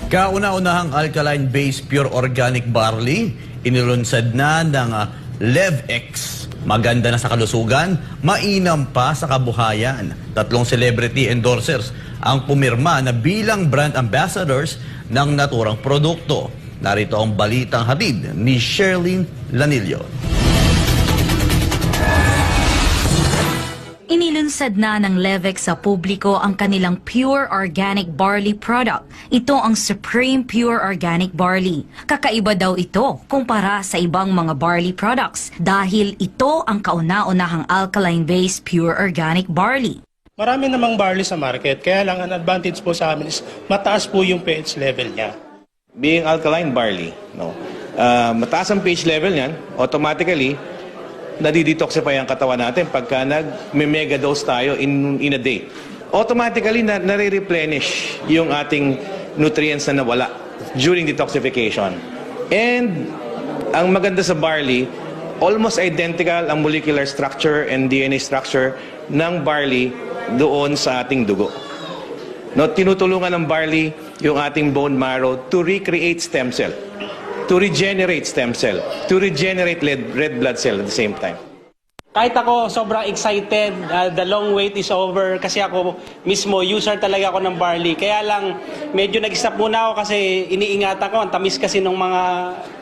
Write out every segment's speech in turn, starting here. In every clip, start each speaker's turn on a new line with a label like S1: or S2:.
S1: Kauna-unahang alkaline-based pure organic barley, inilunsad na ng LevX. Maganda na sa kalusugan, mainam pa sa kabuhayan. 3 celebrity endorsers ang pumirma na bilang brand ambassadors ng naturang produkto. Narito ang balitang hatid ni Sherlyn Lanillo.
S2: Inilunsad na ng LevX sa publiko ang kanilang Pure Organic Barley product. Ito ang Supreme Pure Organic Barley. Kakaiba daw ito kumpara sa ibang mga barley products dahil ito ang kauna-unahang alkaline-based Pure Organic Barley.
S3: Marami namang barley sa market, kaya lang ang advantage po sa amin is mataas po yung pH level niya.
S4: Being alkaline barley, mataas ang pH level niyan, automatically, nadidetoxify ang katawan natin pagka nag-mega dose tayo in a day. Automatically, nare-replenish yung ating nutrients na nawala during detoxification. And ang maganda sa barley, almost identical ang molecular structure and DNA structure ng barley doon sa ating dugo. Tinutulungan ng barley yung ating bone marrow to recreate stem cell, to regenerate stem cell, to regenerate red blood cell at the same time.
S3: Kahit ako sobrang excited, the long wait is over kasi ako mismo user talaga ako ng barley. Kaya lang medyo nag-stop muna ako kasi iniingatan ko, ang tamis kasi ng mga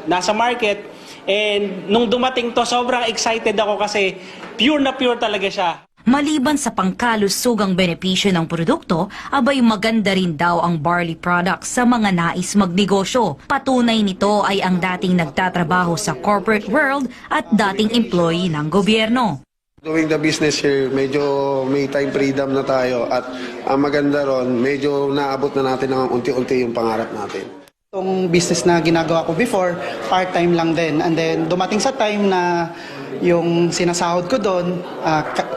S3: nasa market. And nung dumating to, sobrang excited ako kasi pure na pure talaga siya.
S2: Maliban sa pangkalusugang benepisyo ng produkto, abay maganda rin daw ang barley products sa mga nais magnegosyo. Patunay nito ay ang dating nagtatrabaho sa corporate world at dating employee ng gobyerno.
S5: Doing the business here, medyo may time freedom na tayo at ang maganda ron, medyo naabot na natin ng unti-unti yung pangarap natin.
S6: Itong business na ginagawa ko before, part-time lang din. And then dumating sa time na yung sinasahod ko doon,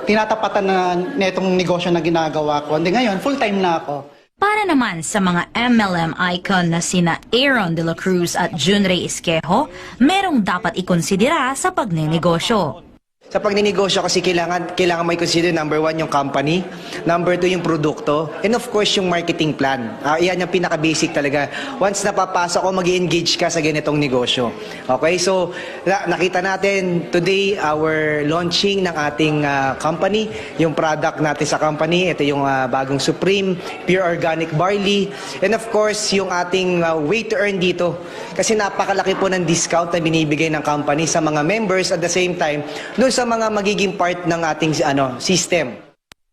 S6: tinatapatan na netong negosyo na ginagawa ko. And then ngayon, full-time na ako.
S2: Para naman sa mga MLM icon na sina Aaron De La Cruz at Junrey Esquejo, merong dapat ikonsidera sa pagnenegosyo.
S7: Sa pagninegosyo kasi kailangan mo i-consider number 1 yung company, number 2 yung produkto, and of course yung marketing plan. Yan yung pinaka-basic talaga. Once napapasok ko, mag-engage ka sa ganitong negosyo. Okay, so nakita natin today our launching ng ating company, yung product natin sa company, ito yung bagong Supreme Pure Organic Barley, and of course yung ating way to earn dito. Kasi napakalaki po ng discount na binibigay ng company sa mga members at the same time, doon sa mga magiging part ng ating system.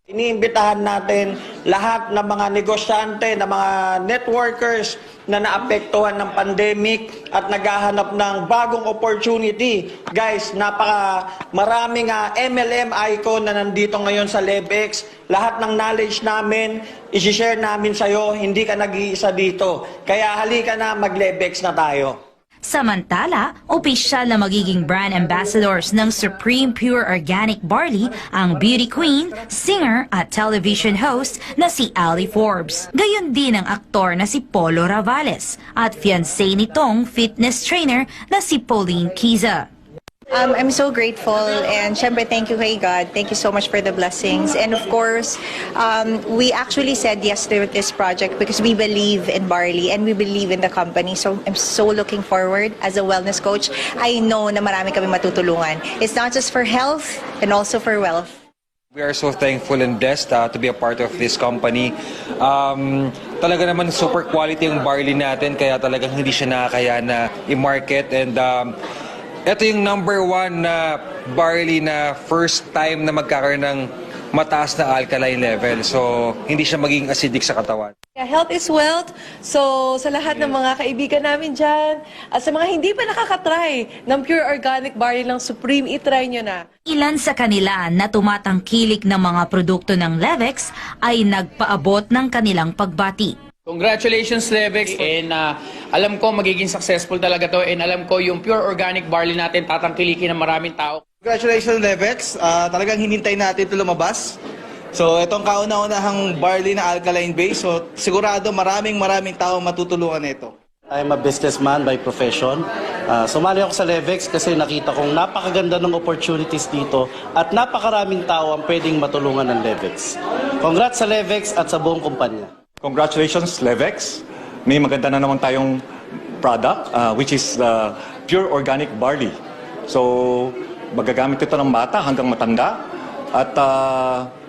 S8: Iniimbitahan natin lahat ng mga negosyante, ng mga networkers na naapektuhan ng pandemic at naghahanap ng bagong opportunity. Guys, maraming MLM icon na nandito ngayon sa LevX. Lahat ng knowledge namin, isi-share namin sa'yo, hindi ka nag-iisa dito. Kaya halika na, mag-LevX na tayo.
S2: Samantala, opisyal na magiging brand ambassadors ng Supreme Pure Organic Barley ang beauty queen, singer at television host na si Ali Forbes. Gayon din ang aktor na si Polo Ravales at fiancé nitong fitness trainer na si Pauline Kiza.
S9: I'm so grateful and syempre thank you kay God. Thank you so much for the blessings. And of course, we actually said yes to this project because we believe in barley and we believe in the company. So I'm so looking forward as a wellness coach. I know na marami kami matutulungan. It's not just for health and also for wealth.
S10: We are so thankful and blessed to be a part of this company. Talaga naman super quality yung barley natin kaya talagang hindi siya nakakaya na i-market and ito yung number 1 na barley na first time na magkakaroon ng mataas na alkaline level. So, hindi siya magiging acidic sa katawan.
S11: Health is wealth. So, sa lahat ng mga kaibigan namin dyan, at sa mga hindi pa nakakatry ng pure organic barley ng Supreme, itry nyo na.
S2: Ilan sa kanila na tumatangkilik ng mga produkto ng LevX ay nagpaabot ng kanilang pagbati.
S12: Congratulations, LevX, and alam ko magiging successful talaga to, and alam ko yung pure organic barley natin tatangkilikin ng maraming tao.
S13: Congratulations, LevX. Talagang hinintay natin ito lumabas. So, itong kauna-unahang barley na alkaline base, so sigurado maraming tao matutulungan nito.
S14: I'm a businessman by profession. Sumali ako sa LevX kasi nakita kong napakaganda ng opportunities dito at napakaraming tao ang pwedeng matulungan ng LevX. Congrats sa LevX at sa buong kumpanya.
S15: Congratulations, LevX. may maganda na naman tayong product, which is pure organic barley. So, magagamit ito ng bata hanggang matanda. At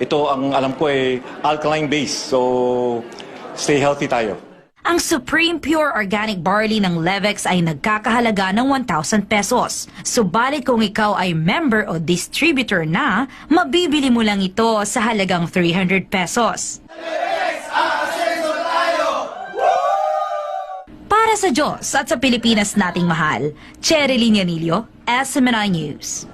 S15: ito ang alam ko ay alkaline base. So, stay healthy tayo.
S2: Ang Supreme Pure Organic Barley ng Levex ay nagkakahalaga ng 1,000 pesos. Subalit kung ikaw ay member o distributor na, mabibili mo lang ito sa halagang 300 pesos. Para sa Diyos at sa Pilipinas nating mahal, Cherilyn Yanilio, SMNI News.